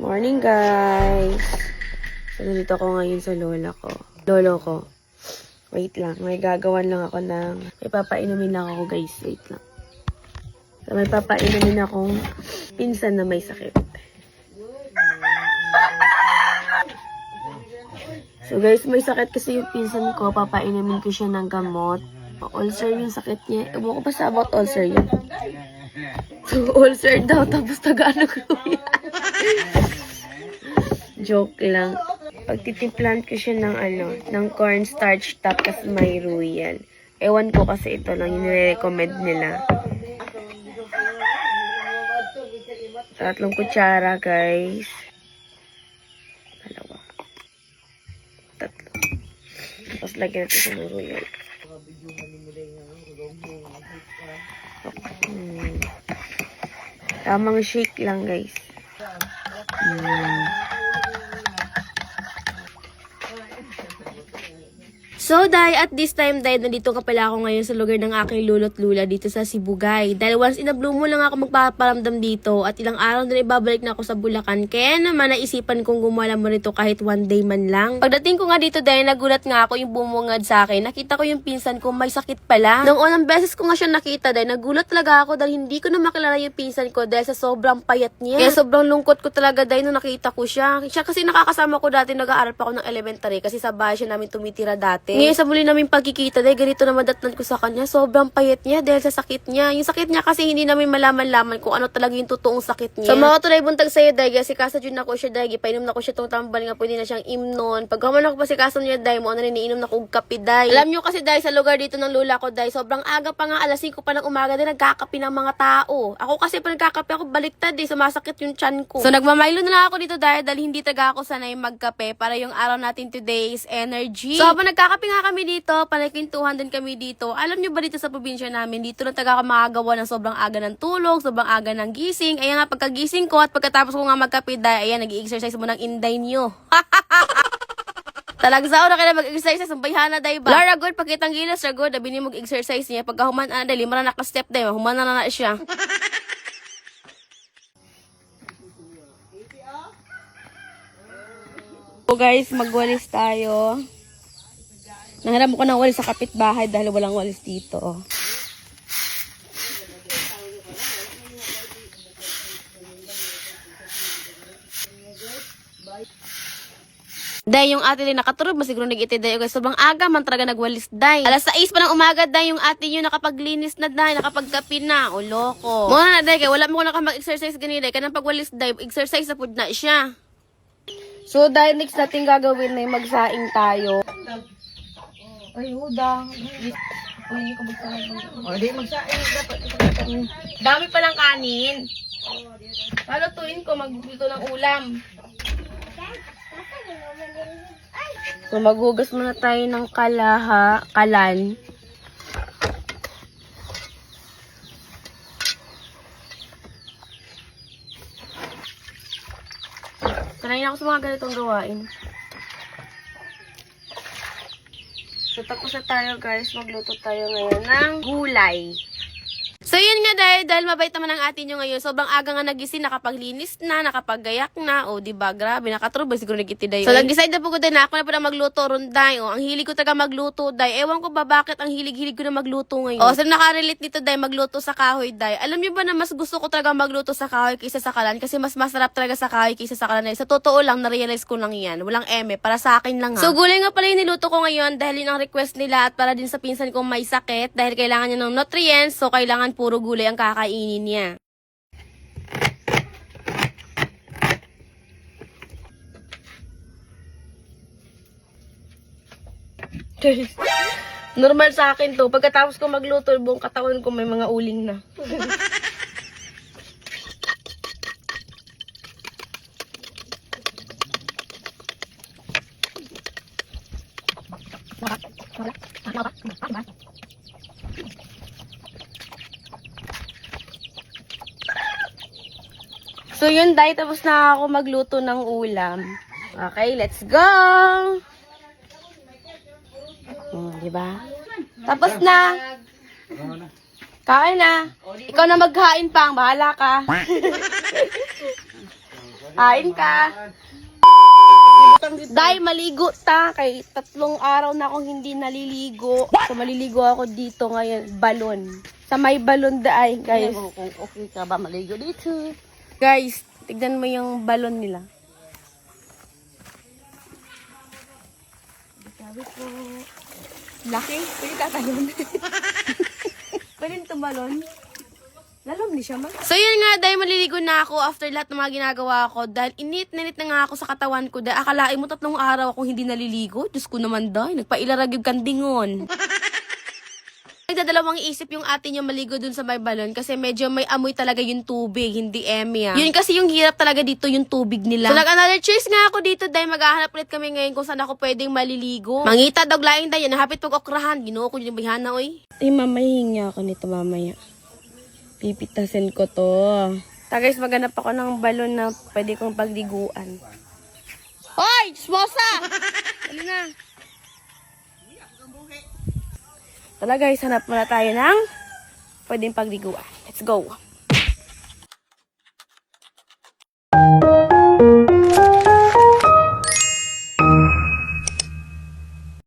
Morning, guys! So, nandito ako ngayon sa lolo ko. Wait lang, may gagawan lang ako ng... May papainumin lang ako, guys. Wait lang. So, may papainumin akong pinsan na may sakit. So, guys, may sakit kasi yung pinsan ko. Papainumin ko siya ng gamot. Ulcer yung sakit niya. Ewan ko pa sa about ulcer yun. So, ulcer daw. Tapos taga-ano ko yan. Joke lang. Pagtitimplant ko siya ng ng cornstarch tapos may royal. Ewan ko kasi ito lang yung nire-recommend nila. 3 kutsara, guys. 2. 3. Tapos lagyan natin ng royal. Tamang shake lang, guys. So, Day, at this time, Day, nandito ka pala ako ngayon sa lugar ng aking lolo't lula dito sa Sibugay. Dahil once in a blue moon lang ako magpaparamdam dito at ilang araw na ibabalik na ako sa Bulacan. Kaya naman naisipan kong gumawa mo rito kahit 1 day man lang. Pagdating ko nga dito, Day, nagulat nga ako yung bumungad sa akin. Nakita ko yung pinsan ko may sakit pala. Nung unang beses ko nga siya nakita, Day, nagulat talaga ako dahil hindi ko na makilala yung pinsan ko dahil sa sobrang payat niya. Kaya sobrang lungkot ko talaga, Day, nung nakita ko siya. Siya kasi nakakasama ko dati, nag-aaral pa ako ng elementary kasi sa bahay siya namin tumitira dati. Ngayon sa muli namin pagkikita, dahil ganito naman datnan ko sa kanya, sobrang payat niya dahil sa sakit niya. Yung sakit niya kasi hindi namin malaman-laman kung ano talaga yung totoong sakit niya. So mga tulay buntag sa'yo, dahil kasi kasa dyan ako siya, dahil painom na ko siya tong tambal nga pwede na siyang imnon. Pagkaman ako pa si kaso niya, dahil mo ano rin iinom na kong kape, dahil. Alam nyo kasi dahil sa lugar dito ng lula ko, dahil sobrang aga pa nga, alas 5 pa ng umaga, dahil nagkakape ng mga tao. Ako kasi pa nagkakape ako, baliktad sumasakit yung tiyan ko. So nagmamaylo na lang ako dito dahil hindi taga ako sanay magkape para yung araw natin today is energy. So habang nagkakape nga kami dito, panakintuhan din kami dito. Alam nyo ba dito sa probinsya namin, dito lang taga makagawa ng sobrang aga ng tulog, sobrang aga ng gising. Ayan nga, pagkagising ko at pagkatapos ko nga magkape, ayan, nag-i-exercise mo ng inday nyo. Talagsa na kaya mag-exercise sa bayhana, day ba? Lara, good, pakitang gilas, good, dabi niya mag-exercise niya. Pagka human, day, 5 na naka-step, day, human na siya. So guys, magwalis tayo. Nahiram ko ng walis sa kapitbahay dahil walang walis dito. Day, yung ate din nakaturog, masiguro nag-iti day. Okay, sobrang aga man talaga nagwalis, day. Alas 6 pa ng umaga, day, yung ate nyo nakapaglinis na, day, nakapagkapi na. O, loko. Muna na, day, kaya wala mo ko nakapag-exercise ganyan, day. Kaya nang pagwalis, day, exercise na food na siya. So, day, next natin gagawin na yung magsaing tayo. Ay, udang. Hindi ko magsaing. O, di magsaing. Dami palang kanin. Palutuin ko, magluto ng ulam. So, maghugas muna tayo ng kalan. Sanay na ako sa mga ganitong gawain. So, tapos na tayo, guys. Magluto tayo ngayon ng gulay. So, yun nga, dahil mabait naman ang atin nyo ngayon. Sobrang aga nga nagising, nakapaglinis na, nakapaggayak na. O, diba, grabe, nakatruba, siguro nagitiday. So, nag-decide na po ko din na ako na po na magluto ron, day. O, ang hilig ko talaga magluto, day. Ewan ko ba bakit ang hilig-hilig ko na magluto ngayon. O, so, nakarelate nito, day, magluto sa kahoy, day. Alam nyo ba na mas gusto ko talaga magluto sa kahoy kaysa sa kalan? Kasi mas masarap talaga sa kahoy kaysa sa kalan. Sa totoo lang, na-realize ko lang yan. Walang eme, para sa akin lang ha. So, gulay nga pala yung niluto ko ngayon dahil yun ang request nila at para din sa pinsan kong may sakit. Dahil kailangan niya ng nutrients, so kailangan puro gulay ang kakainin niya. Normal sa akin to. Pagkatapos ko magluto, buong katawan ko may mga uling na. So yun, day, tapos na ako magluto ng ulam. Okay, let's go! Diba? Tapos na. Kain na. Ikaw na maghain pang, bahala ka. Kain ka. Day, maligo ta. Kay 3 araw na akong hindi naliligo. So, maliligo ako dito ngayon. Balon. Sa may balon day, guys. Kung okay ka ba maligo dito? Guys, tignan mo yung balon nila. Sabi ko. Laki? Pwede tatalon. Pwede tumalon. Lalom ni siya man. So yun nga, dahil maliligo na ako after lahat ng mga ginagawa ko. Dahil init na nga ako sa katawan ko. Dahil akalain mo 3 araw akong hindi naliligo. Diyos ko naman dahil. Nagpailarag yung kandingon. Nagdadalawang isip yung atin yung maligo dun sa may balon. Kasi medyo may amoy talaga yung tubig. Hindi emya. Yun kasi yung hirap talaga dito yung tubig nila. So nag-another choice nga ako dito dahil maghahanap ulit kami ngayon kung saan ako pwedeng maliligo. Mangita dog laing tayo. Nahapit pag-okrahan. Ginoo ko yung bihana oy. Ay mamahingi ako nito mamaya. Pipitasin ko to. Guys, maghanap ako ng balon na pwede kong pagliguan. Hoy! Smosa! Dali na. Tala guys, hanap muna tayo ng pwedeng pagliguan. Let's go!